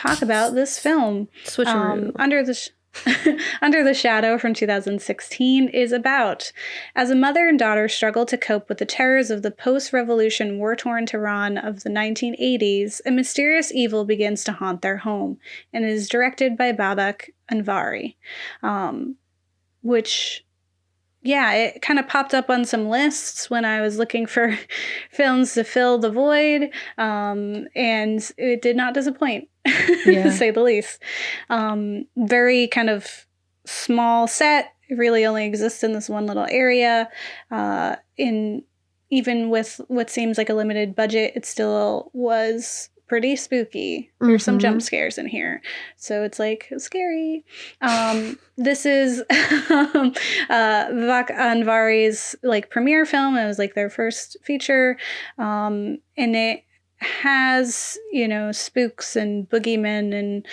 talk about this film. Switcheroo. Under the Shadow from 2016 is about, as a mother and daughter struggle to cope with the terrors of the post-revolution war-torn Tehran of the 1980s, a mysterious evil begins to haunt their home, and is directed by Babak Anvari, which... Yeah, it kind of popped up on some lists when I was looking for films to fill the void, and it did not disappoint, to say the least. Very kind of small set. It really only exists in this one little area. Even with what seems like a limited budget, it still was pretty spooky. There's some jump scares in here, so it's like scary. This is Babak Anvari's like premiere film. It was like their first feature, and it has, you know, spooks and bogeymen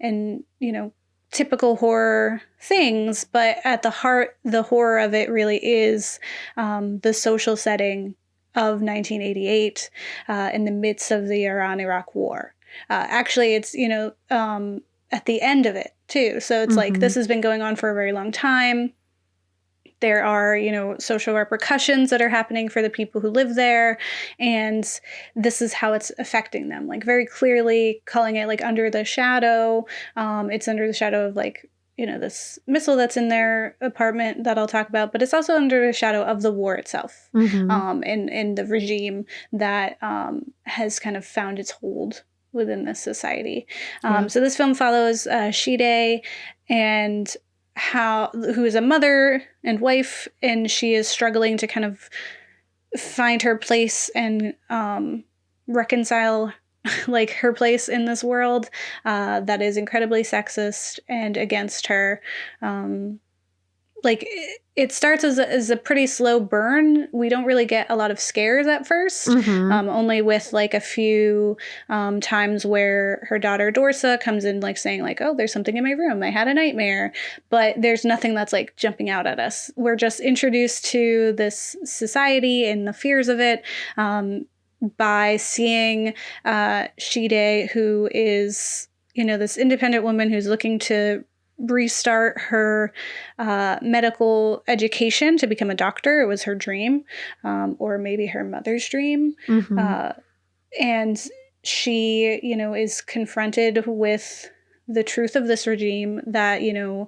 and you know, typical horror things, but at the heart, the horror of it really is the social setting of 1988 in the midst of the Iran-Iraq war. Actually, it's, you know, at the end of it, too. So it's like this has been going on for a very long time. There are, you know, social repercussions that are happening for the people who live there. And this is how it's affecting them. Like, very clearly calling it, like, under the shadow. It's under the shadow of, like, you know, this missile that's in their apartment that I'll talk about, but it's also under the shadow of the war itself, and the regime that has kind of found its hold within this society. So this film follows Shide, and who is a mother and wife, and she is struggling to kind of find her place and reconcile like her place in this world that is incredibly sexist and against her. Like, it starts as a pretty slow burn. We don't really get a lot of scares at first, only with like a few times where her daughter Dorsa comes in like saying like, oh, there's something in my room, I had a nightmare, but there's nothing that's like jumping out at us. We're just introduced to this society and the fears of it by seeing Shide, who is, you know, this independent woman who's looking to restart her medical education to become a doctor. It was her dream, or maybe her mother's dream. And she, you know, is confronted with the truth of this regime that, you know,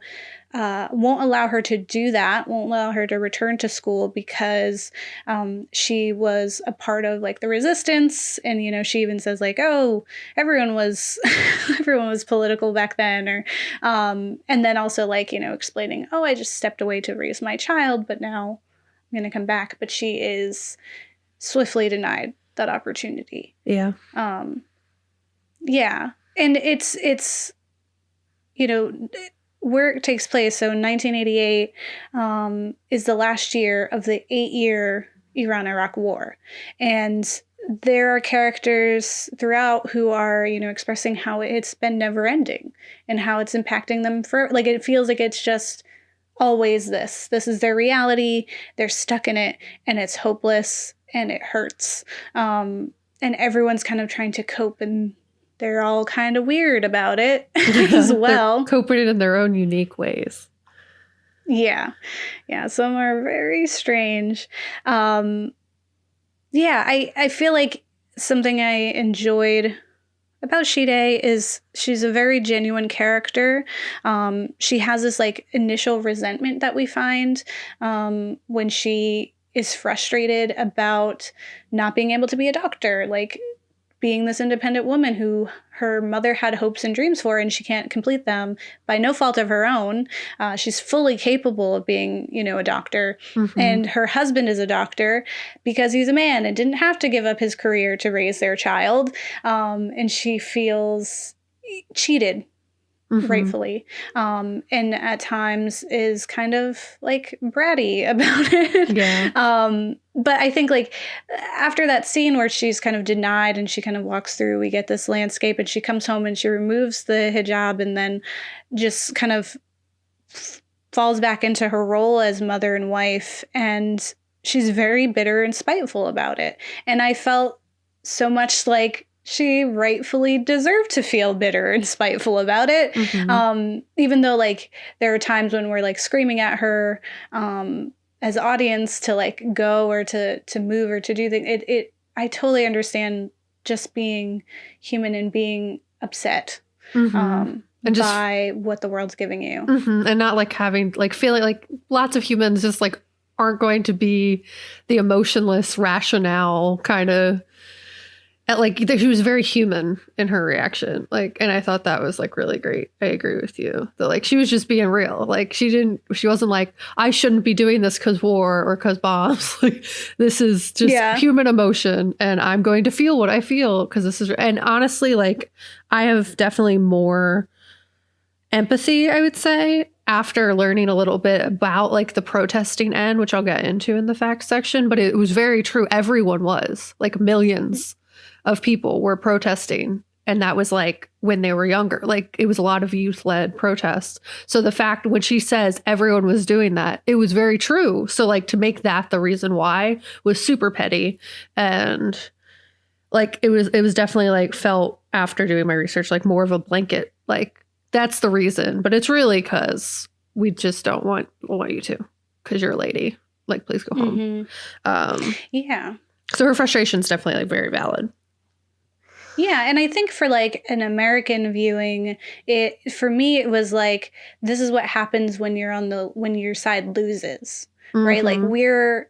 won't allow her to do that, won't allow her to return to school because she was a part of like the resistance. And, you know, she even says like, oh, everyone was political back then, or and then also like, you know, explaining, oh, I just stepped away to raise my child, but now I'm going to come back. But she is swiftly denied that opportunity. Yeah. Yeah. And it's, you know, where it takes place, so 1988 is the last year of the 8-year Iran-Iraq war. And there are characters throughout who are, you know, expressing how it's been never ending and how it's impacting them for, like, it feels like it's just always this. This is their reality. They're stuck in it, and it's hopeless and it hurts. And everyone's kind of trying to cope, and they're all kind of weird about it as well. They're coping it in their own unique ways. Yeah. Yeah. Some are very strange. Yeah. I feel like something I enjoyed about Shide is she's a very genuine character. She has this like initial resentment that we find when she is frustrated about not being able to be a doctor, like being this independent woman who her mother had hopes and dreams for, and she can't complete them by no fault of her own. She's fully capable of being, you know, a doctor. And her husband is a doctor because he's a man and didn't have to give up his career to raise their child. And she feels cheated, rightfully. And at times is kind of like bratty about it. Yeah. But I think like after that scene where she's kind of denied and she kind of walks through, we get this landscape, and she comes home and she removes the hijab and then just kind of falls back into her role as mother and wife. And she's very bitter and spiteful about it. And I felt so much like she rightfully deserved to feel bitter and spiteful about it. Even though like there are times when we're like screaming at her as audience to like go or to move or to do things. I totally understand just being human and being upset and just, by what the world's giving you. And not like having like feeling like lots of humans just like aren't going to be the emotionless rationale kind of. Like she was very human in her reaction, like, and I thought that was like really great. I agree with you that like she was just being real. Like she wasn't like, I shouldn't be doing this because war or because bombs. Like this is just human emotion, and I'm going to feel what I feel because this is. And honestly, like I have definitely more empathy, I would say, after learning a little bit about like the protesting end, which I'll get into in the facts section. But it was very true. Everyone was like millions of people were protesting, and that was like when they were younger. Like it was a lot of youth-led protests. So the fact when she says everyone was doing that, it was very true. So like to make that the reason why was super petty. And like it was definitely like felt after doing my research like more of a blanket, like that's the reason. But it's really because we just don't want you to, because you're a lady, like please go home. So her frustration is definitely like very valid. Yeah, and I think for like an American viewing, for me it was like this is what happens when when your side loses, right? Like we're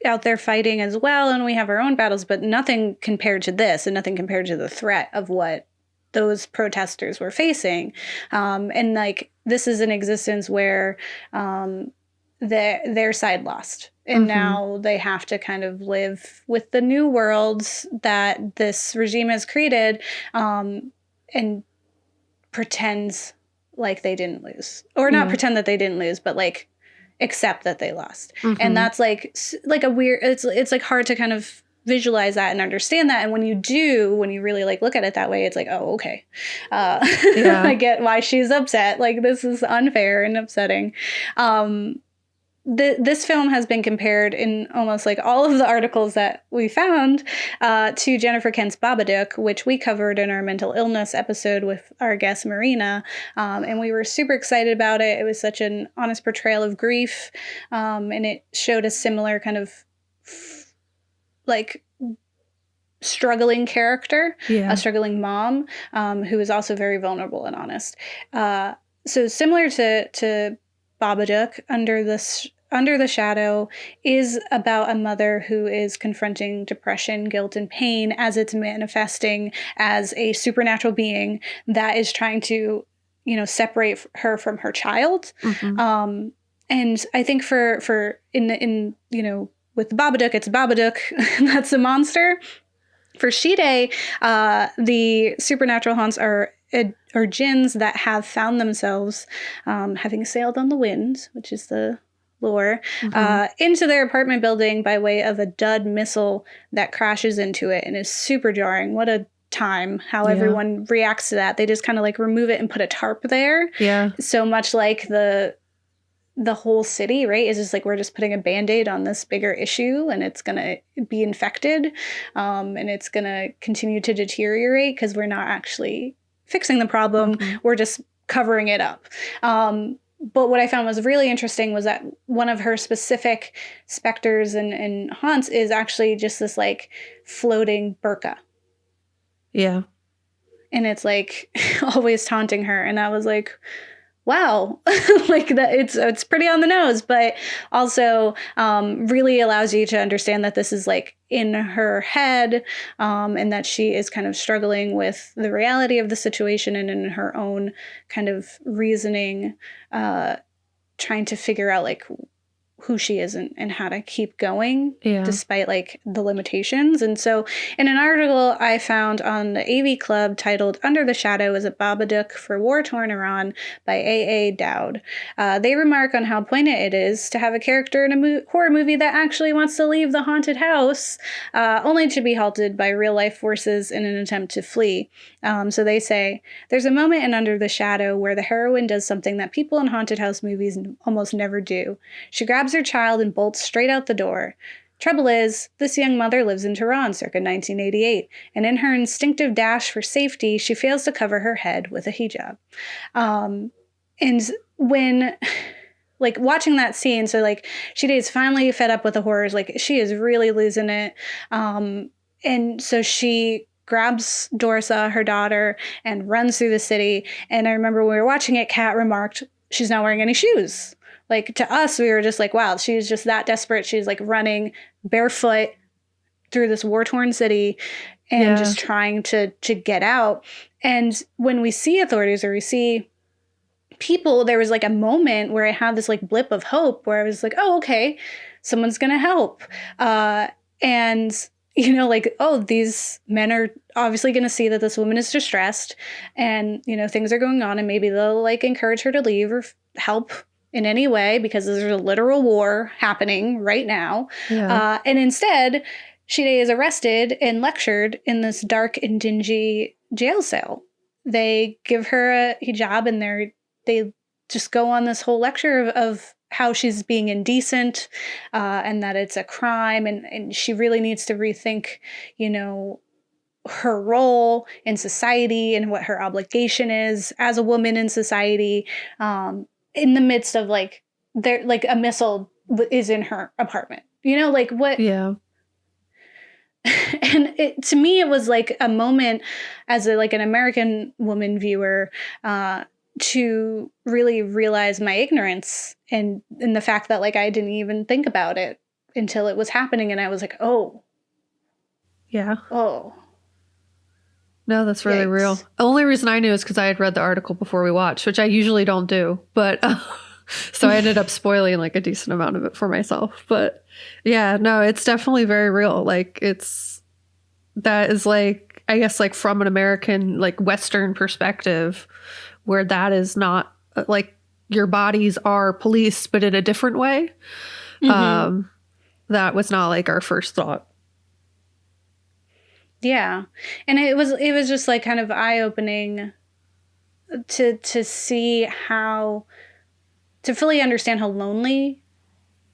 out there fighting as well, and we have our own battles, but nothing compared to this, and nothing compared to the threat of what those protesters were facing. And like this is an existence where their side lost. And now they have to kind of live with the new worlds that this regime has created and pretends like they didn't lose. Or not pretend that they didn't lose, but like accept that they lost. And that's like a weird, it's like hard to kind of visualize that and understand that. And when you really like look at it that way, it's like, oh, okay. I get why she's upset. Like this is unfair and upsetting. This film has been compared in almost like all of the articles that we found to Jennifer Kent's Babadook, which we covered in our mental illness episode with our guest Marina. And we were super excited about it. It was such an honest portrayal of grief. And it showed a similar kind of like struggling character, a struggling mom who is also very vulnerable and honest. So similar to Babadook, Under the Shadow is about a mother who is confronting depression, guilt, and pain as it's manifesting as a supernatural being that is trying to, separate her from her child. And I think for in with the Babadook, it's Babadook, that's the monster. For Shide, the supernatural haunts are jinns that have found themselves having sailed on the wind, which is the lore, into their apartment building by way of a dud missile that crashes into it and is super jarring. What a time, how everyone reacts to that. They just kind of like remove it and put a tarp there. Yeah. So much like the whole city, right, is just like we're just putting a Band-Aid on this bigger issue and it's going to be infected and it's going to continue to deteriorate because we're not actually fixing the problem. We're just covering it up. But what I found was really interesting was that one of her specific specters and haunts is actually just this like floating burqa. Yeah. And it's like always taunting her. And I was like, wow, like that it's pretty on the nose, but also really allows you to understand that this is like in her head and that she is kind of struggling with the reality of the situation and in her own kind of reasoning, trying to figure out like who she is and how to keep going despite like the limitations. And so in an article I found on the AV Club titled Under the Shadow is a Babadook for War-Torn Iran by A.A. Dowd, they remark on how poignant it is to have a character in a horror movie that actually wants to leave the haunted house only to be halted by real life forces in an attempt to flee. So they say, there's a moment in Under the Shadow where the heroine does something that people in haunted house movies almost never do. She grabs her child and bolts straight out the door. Trouble is, this young mother lives in Tehran circa 1988, and in her instinctive dash for safety, she fails to cover her head with a hijab. And when, like, watching that scene, so, like, Shide is finally fed up with the horrors, like, she is really losing it. And so she grabs Dorsa, her daughter, and runs through the city. And I remember when we were watching it, Kat remarked, she's not wearing any shoes. Like, to us, we were just like, wow, she's just that desperate. She's like running barefoot through this war-torn city and just trying to get out. And when we see authorities or we see people, there was like a moment where I had this like blip of hope where I was like, oh, okay, someone's going to help. And you know, like, oh, these men are obviously going to see that this woman is distressed and, you know, things are going on and maybe they'll like encourage her to leave or help in any way because there's a literal war happening right now. Yeah. And instead, Shide is arrested and lectured in this dark and dingy jail cell. They give her a hijab and they just go on this whole lecture of how she's being indecent and that it's a crime and she really needs to rethink, you know, her role in society and what her obligation is as a woman in society in the midst of like there like a missile is in her apartment, you know, like what. Yeah. And to me it was like a moment as like an American woman viewer to really realize my ignorance and the fact that like I didn't even think about it until it was happening and I was like, oh. Yeah. Oh. No, that's really real. The only reason I knew is because I had read the article before we watched, which I usually don't do. But so I ended up spoiling like a decent amount of it for myself. But yeah, no, it's definitely very real. Like that is like, I guess like from an American, like Western perspective, where that is not like your bodies are policed, but in a different way. Mm-hmm. That was not like our first thought. Yeah. And it was just like kind of eye-opening to see how, to fully understand how lonely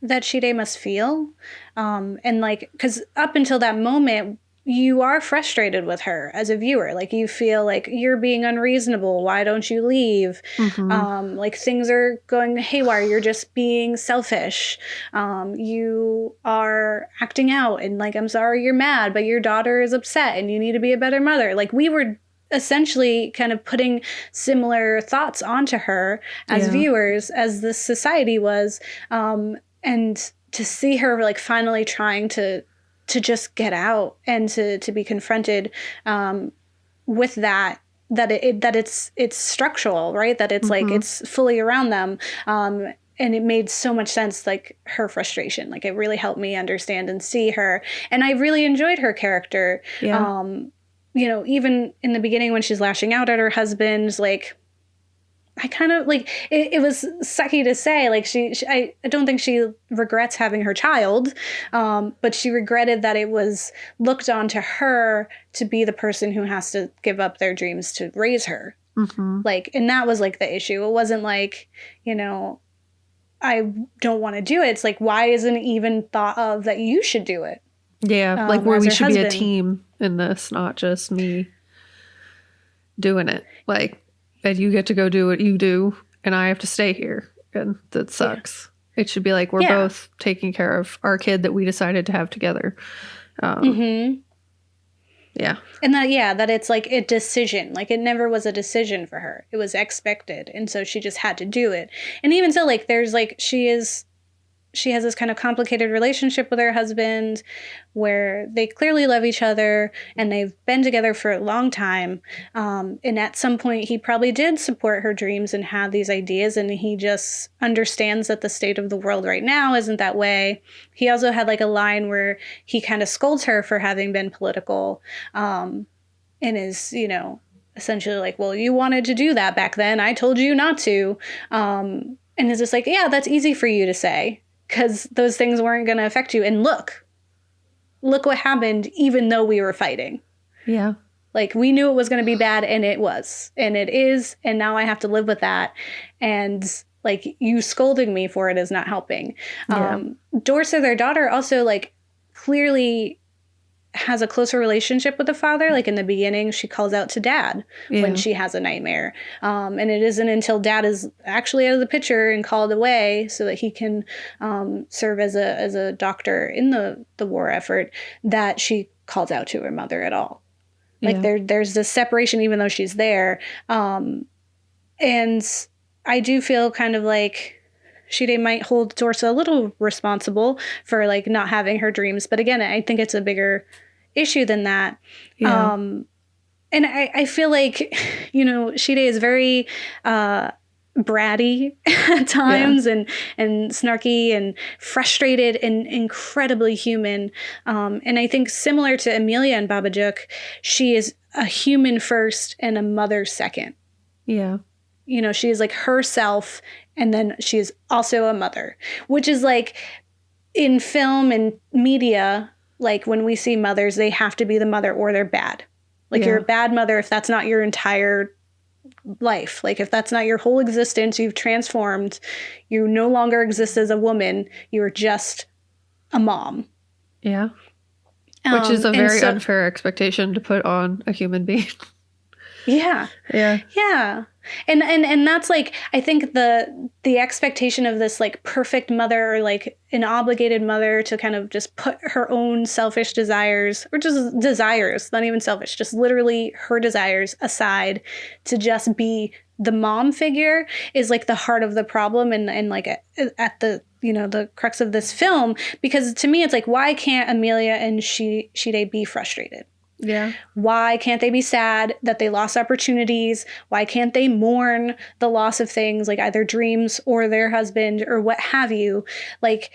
that Shide must feel. And like, because up until that moment, you are frustrated with her as a viewer. Like you feel like you're being unreasonable. Why don't you leave? Mm-hmm. Like things are going haywire. You're just being selfish. You are acting out and like, I'm sorry you're mad, but your daughter is upset and you need to be a better mother. Like we were essentially kind of putting similar thoughts onto her as viewers as this society was. And to see her like finally trying to just get out and to be confronted with that it's structural, right? That it's mm-hmm. like it's fully around them. And it made so much sense, like her frustration. Like it really helped me understand and see her. And I really enjoyed her character. Yeah. You know, even in the beginning when she's lashing out at her husband, like I kind of like it was sucky to say, like I don't think she regrets having her child, but she regretted that it was looked on to her to be the person who has to give up their dreams to raise her. Mm-hmm. Like, and that was like the issue. It wasn't like, you know, I don't want to do it. It's like, why isn't it even thought of that you should do it? Yeah, like where we should be a team in this, not just me doing it. Like, and you get to go do what you do, and I have to stay here, and that sucks. Yeah. It should be like we're both taking care of our kid that we decided to have together. Mm-hmm. Yeah. And that it's like a decision. Like it never was a decision for her. It was expected, and so she just had to do it. And even so, like there's like she has this kind of complicated relationship with her husband where they clearly love each other and they've been together for a long time. And at some point he probably did support her dreams and had these ideas, and he just understands that the state of the world right now isn't that way. He also had like a line where he kind of scolds her for having been political, and is, you know, essentially like, well, you wanted to do that back then. I told you not to. And it's just like, yeah, that's easy for you to say, because those things weren't going to affect you. And look what happened, even though we were fighting. Yeah. Like we knew it was going to be bad, and it was, and it is. And now I have to live with that. And like you scolding me for it is not helping. Yeah. Dorsa, their daughter, also like clearly has a closer relationship with the father. Like in the beginning, she calls out to dad when she has a nightmare. And it isn't until dad is actually out of the picture and called away so that he can serve as a doctor in the war effort that she calls out to her mother at all. Like there's this separation even though she's there. And I do feel kind of like Shide might hold Dorsa a little responsible for like not having her dreams. But again, I think it's a bigger issue than that. Yeah. And I feel like, you know, Shide is very bratty at times and snarky and frustrated and incredibly human. And I think similar to Amelia and Babajuk, she is a human first and a mother second. Yeah. You know, she is like herself, and then she is also a mother, which is like in film and media, like when we see mothers, they have to be the mother or they're bad. Like you're a bad mother if that's not your entire life. Like if that's not your whole existence, you've transformed, you no longer exist as a woman, you're just a mom. Yeah. Which is a very unfair expectation to put on a human being. Yeah. Yeah. Yeah. And that's like, I think the expectation of this like perfect mother or like an obligated mother to kind of just put her own selfish desires, or just desires, not even selfish, just literally her desires aside to just be the mom figure is like the heart of the problem and like at the, you know, the crux of this film. Because to me, it's like, why can't Amelia and Shide be frustrated? Yeah. Why can't they be sad that they lost opportunities? Why can't they mourn the loss of things like either dreams or their husband or what have you? Like,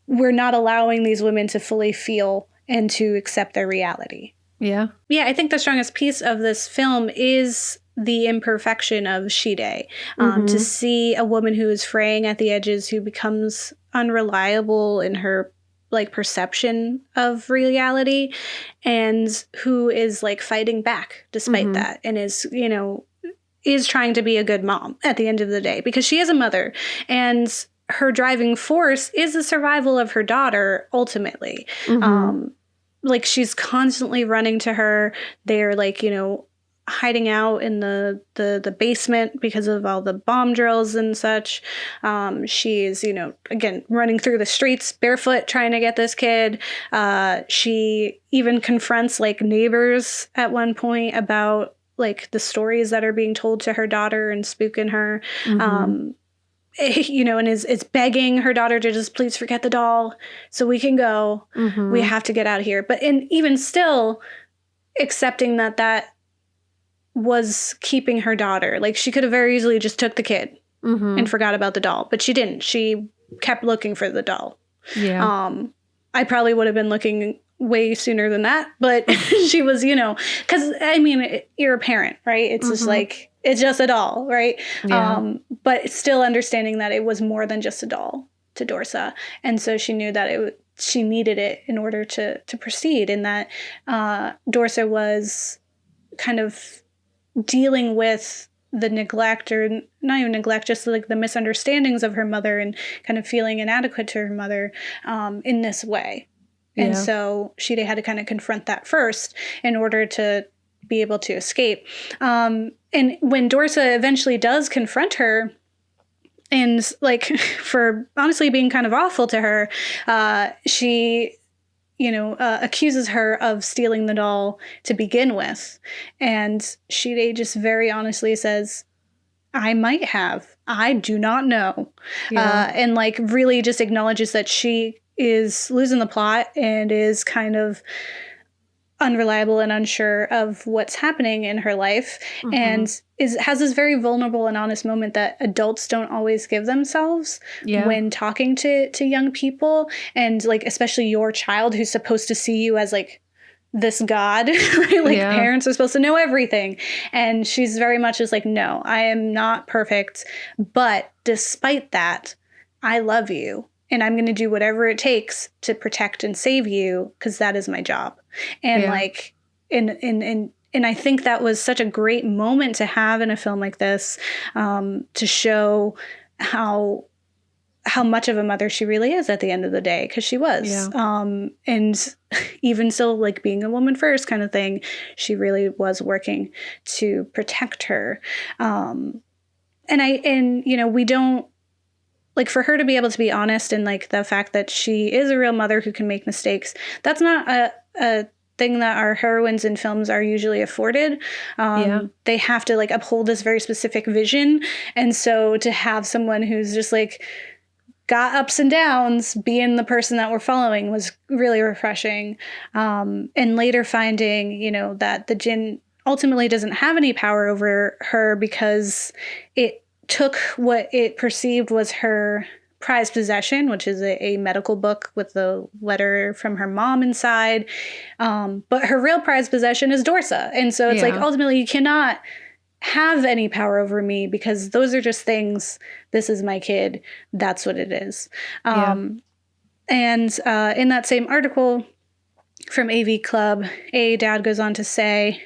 we're not allowing these women to fully feel and to accept their reality. Yeah. Yeah, I think the strongest piece of this film is the imperfection of Shide. To see a woman who is fraying at the edges, who becomes unreliable in her like perception of reality, and who is like fighting back despite that, and is, you know, is trying to be a good mom at the end of the day, because she is a mother and her driving force is the survival of her daughter ultimately. Like she's constantly running to her. They're like, you know, hiding out in the basement because of all the bomb drills and such. She's, you know, again, running through the streets barefoot trying to get this kid. She even confronts like neighbors at one point about like the stories that are being told to her daughter and spooking her. You know, and is begging her daughter to just please forget the doll so we can go. We have to get out of here. But even still accepting that was keeping her daughter. Like she could have very easily just took the kid and forgot about the doll, but she didn't. She kept looking for the doll. Yeah. I probably would have been looking way sooner than that, but she was, you know, because I mean, you're a parent, right? It's just like, it's just a doll, right? Yeah. But still understanding that it was more than just a doll to Dorsa. And so she knew that she needed it in order to proceed, and that Dorsa was kind of dealing with the neglect, or not even neglect, just like the misunderstandings of her mother and kind of feeling inadequate to her mother in this way. Yeah. And so Shide had to kind of confront that first in order to be able to escape. And when Dorsa eventually does confront her, and like for honestly being kind of awful to her, she, you know, accuses her of stealing the doll to begin with. And Shide just very honestly says, I might have. I do not know. Yeah. And like really just acknowledges that she is losing the plot and is kind of unreliable and unsure of what's happening in her life, and has this very vulnerable and honest moment that adults don't always give themselves when talking to young people, and like especially your child who's supposed to see you as like this god, right? Like parents are supposed to know everything, and she's very much just like, no, I am not perfect, but despite that, I love you. And I'm going to do whatever it takes to protect and save you, because that is my job. And like, and I think that was such a great moment to have in a film like this, to show how how much of a mother she really is at the end of the day, because she was. Yeah. And even still, like, being a woman first kind of thing, she really was working to protect her. And you know, we don't, like, for her to be able to be honest, and like the fact that she is a real mother who can make mistakes, that's not a thing that our heroines in films are usually afforded. They have to like uphold this very specific vision. And so to have someone who's just like got ups and downs being the person that we're following was really refreshing. And later finding, you know, that the djinn ultimately doesn't have any power over her because it took what it perceived was her prized possession, which is a medical book with the letter from her mom inside. But her real prized possession is Dorsa. And so it's like, ultimately, you cannot have any power over me because those are just things. This is my kid. That's what it is. And in that same article from AV Club, a dad goes on to say,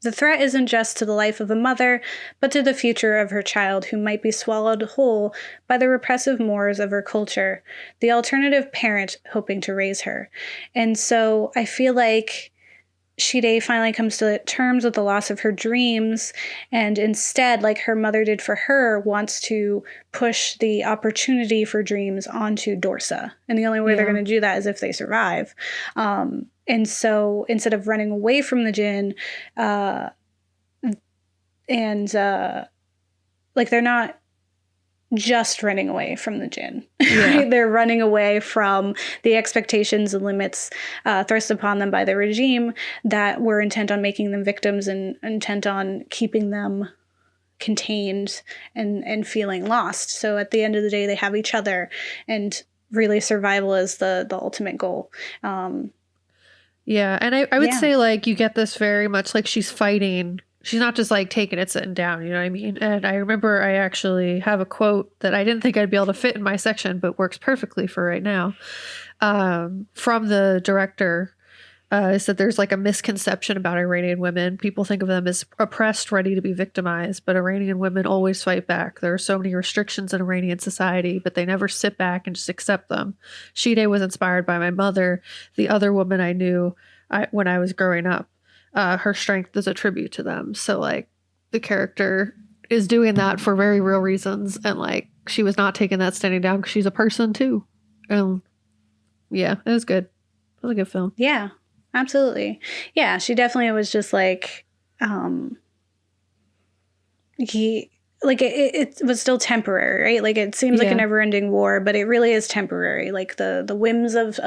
the threat isn't just to the life of a mother, but to the future of her child who might be swallowed whole by the repressive mores of her culture, the alternative parent hoping to raise her. And so I feel like Shide finally comes to terms with the loss of her dreams, and instead, like her mother did for her, wants to push the opportunity for dreams onto Dorsa. And the only way they're going to do that is if they survive. And so instead of running away from the djinn, like they're not just running away from the djinn. Right? They're running away from the expectations and limits thrust upon them by the regime that were intent on making them victims and intent on keeping them contained and feeling lost. So at the end of the day, they have each other, and really survival is the ultimate goal. Yeah, and I would say, like, you get this very much like she's fighting. She's not just, like, taking it sitting down, you know what I mean? And I remember I actually have a quote that I didn't think I'd be able to fit in my section, but works perfectly for right now, from the director, is that there's, like, a misconception about Iranian women. People think of them as oppressed, ready to be victimized, but Iranian women always fight back. There are so many restrictions in Iranian society, but they never sit back and just accept them. Shide was inspired by my mother, the other woman I knew when I was growing up. Her strength is a tribute to them. So, like, the character is doing that for very real reasons, and, like, she was not taking that standing down because she's a person too. Yeah, it was good. It was a good film. Yeah, absolutely. Yeah, she definitely was just like, it was still temporary, right? Like, it seems like a never-ending war, but it really is temporary. Like, the whims of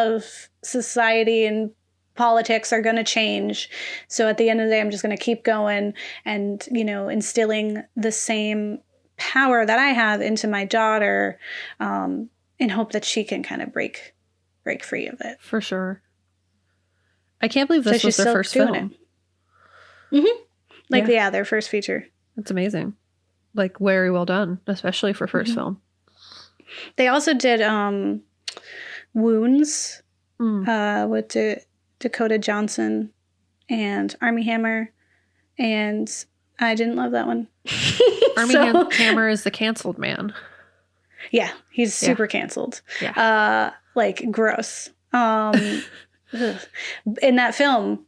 society and politics are going to change. So at the end of the day, I'm just going to keep going and, you know, instilling the same power that I have into my daughter, in hope that she can kind of break free of it. For sure. I can't believe this was their first film. Their first feature. That's amazing. Like, very well done, especially for first film. They also did Wounds with Dakota Johnson and Armie Hammer, and I didn't love that one. Armie Hammer is the canceled man. Yeah, he's super canceled. Yeah. Like, gross. In that film,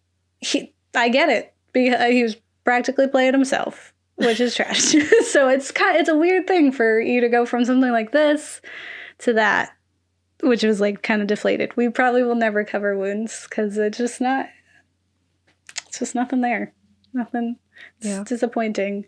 I get it, because he was practically playing himself, which is trash. So it's a weird thing for you to go from something like this to that, which was like kind of deflated. We probably will never cover Wounds because it's just nothing there. Nothing. It's disappointing.